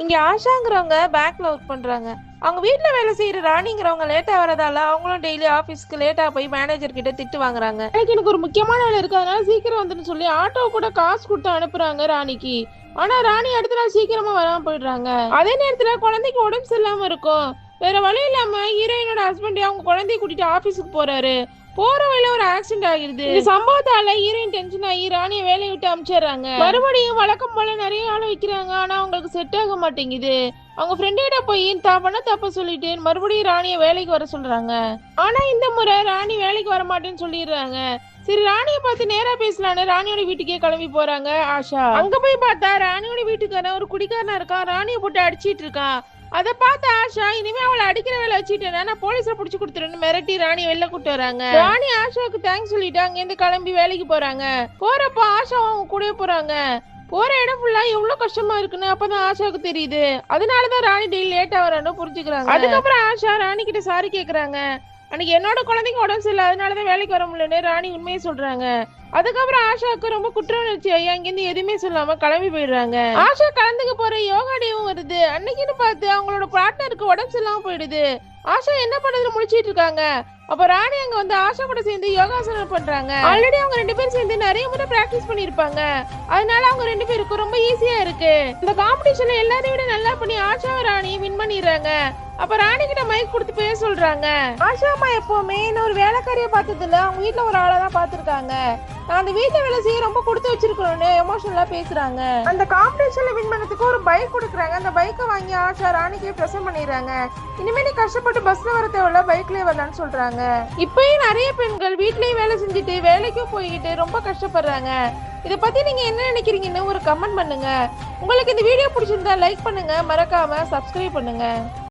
இங்க ஆஷாங்கிறவங்க பேங்க்ல ஒர்க் பண்றாங்க. அவங்க வீட்ல வேலை செய்யற ராணிங்கிறவங்க லேட்டா வரதால அவங்களும் டெய்லி ஆபீஸ்க்கு லேட்டா போய் மேனேஜர் கிட்ட திட்டு வாங்குறாங்க. எனக்கு ஒரு முக்கியமான வேலை இருக்கு, அதனால சீக்கிரம் வந்துன்னு சொல்லி ஆட்டோ கூட காசு கொடுத்து அனுப்புறாங்க ராணிக்கு. ஆனா ராணி அடுத்த நாள் சீக்கிரமா வராம போயிடுறாங்க. அதே நேரத்துல குழந்தைக்கு உடம்பு சரியில்லாம இருக்கும். வேற வழி இல்லாம ஹீரோயினோட ஹஸ்பண்ட் அவங்க குழந்தைய கூட்டிட்டு ஆபீஸுக்கு போறாரு. போற வழியில ஒரு ஆக்சிடென்ட் ஆகிருது. இந்த சம்பவத்தால ஹீரோயின் டென்ஷன் ஆகி ராணியை வேலையை விட்டு அனுப்பிச்சிடுறாங்க. மறுபடியும் வழக்கம் போல நிறைய ஆள் வைக்கிறாங்க. ஆனா அவங்களுக்கு செட் ஆக மாட்டேங்குது. அவங்க ஃப்ரெண்டிட போய் தான் பண்ண தப்ப சொல்லிட்டு மறுபடியும் ராணியை வேலைக்கு வர சொல்றாங்க. ஆனா இந்த முறை ராணி வேலைக்கு வர மாட்டேன்னு சொல்லிடுறாங்க. சரி, ராணியை பார்த்து நேரா பேசலான்னு ராணியோட வீட்டுக்கே கிளம்பி போறாங்க ஆஷா. அங்க போய் பார்த்தா ராணியோட வீட்டுக்காரன் ஒரு குடிக்காரனா இருக்கான். ராணியை போட்டு அடிச்சிட்டு இருக்கான். அதை பார்த்த ஆஷா, இனிமே அவளை அடிக்கிற வேலை வச்சுட்டேன்னா நான் போலீஸ்ல புடிச்சு கொடுத்துருன்னு மிரட்டி ராணி வெளில கூட்டு வராங்க. ராணி ஆஷாவுக்கு தேங்க்ஸ் சொல்லிட்டு அங்க இருந்து கிளம்பி வேலைக்கு போறாங்க. போறப்போ ஆஷா அவங்க கூட போறாங்க. போற இடம் ஃபுல்லா எவ்வளவு கஷ்டமா இருக்குன்னு அப்பதான் ஆஷாவுக்கு தெரியுது. அதனாலதான் ராணி டெய்லி லேட்டா வரான்னு புரிஞ்சுக்கிறாங்க. அதுக்கப்புறம் ஆஷா ராணி கிட்ட சாரி கேக்குறாங்க. அன்னைக்கு என்னோட குழந்தைங்க உடம்பு சரியில்லை, அதனாலதான் வேலைக்கு வர முடியலன்னு ராணி உண்மையை சொல்றாங்க. அதுக்கப்புறம் ஆஷாவுக்கு ரொம்ப குற்ற உணர்ச்சி ஆகி அங்கிருந்து எதுவுமே சொல்லாம கிளம்பி போயிடுறாங்க. ஆஷா கலந்துக்க போற யோகா டேவும் வருது. அன்னைக்குன்னு பார்த்து அவங்களோட பார்ட்னருக்கு உடம்பு சரியில்லாம போயிடுது. ஆஷா என்ன பண்றதுன்னு முடிச்சிட்டு இருக்காங்க. அப்ப ராணி அங்க வந்து ஆஷா கூட சேர்ந்து யோகாசனம் பண்றாங்க. ஆல்ரெடி அவங்க ரெண்டு பேரும் சேர்ந்து நிறைய முறை பிராக்டிஸ் பண்ணிருப்பாங்க. அதனால அவங்க ரெண்டு பேருக்கும் ரொம்ப ஈஸியா இருக்கு. இந்த காம்படிஷன்ல எல்லாரையும் விட நல்லா பண்ணி ஆஷா ராணியை வின் பண்ணிடுறாங்க. அப்ப ராணி கிட்ட மைக் கொடுத்து பேச சொல்றாங்க. ஆஷா அம்மா எப்பவுமே ஒரு வேலைக்காரியை பார்த்ததுல அவங்க வீட்டுல ஒரு ஆளை தான் பாத்துருக்காங்க. நான் அந்த வீட்டை வேலை செய்ய ரொம்ப கொடுத்து வச்சிருக்கணும்னு எமோஷனலா பேசுறாங்க. அந்த காம்படிஷன்ல வின் பண்ணதுக்கு ஒரு பைக் கொடுக்குறாங்க. அந்த பைக்கை வாங்கி ஆஷா ராணிக்கே பிரசன்ட் பண்ணிடுறாங்க. இனிமே நீ கஷ்டப்பட்டு பஸ்ல வர தேவையில்ல, பைக்லயே வரலான்னு சொல்றாங்க. இப்பயும் நிறைய பெண்கள் வீட்லயும் வேலை செஞ்சுட்டு வேலைக்கும் போய்கிட்டு ரொம்ப கஷ்டப்படுறாங்க. இதை பத்தி நீங்க என்ன நினைக்கிறீங்கன்னு ஒரு கமெண்ட் பண்ணுங்க. உங்களுக்கு இந்த வீடியோ பிடிச்சிருந்தா லைக் பண்ணுங்க, மறக்காம சப்ஸ்கிரைப் பண்ணுங்க.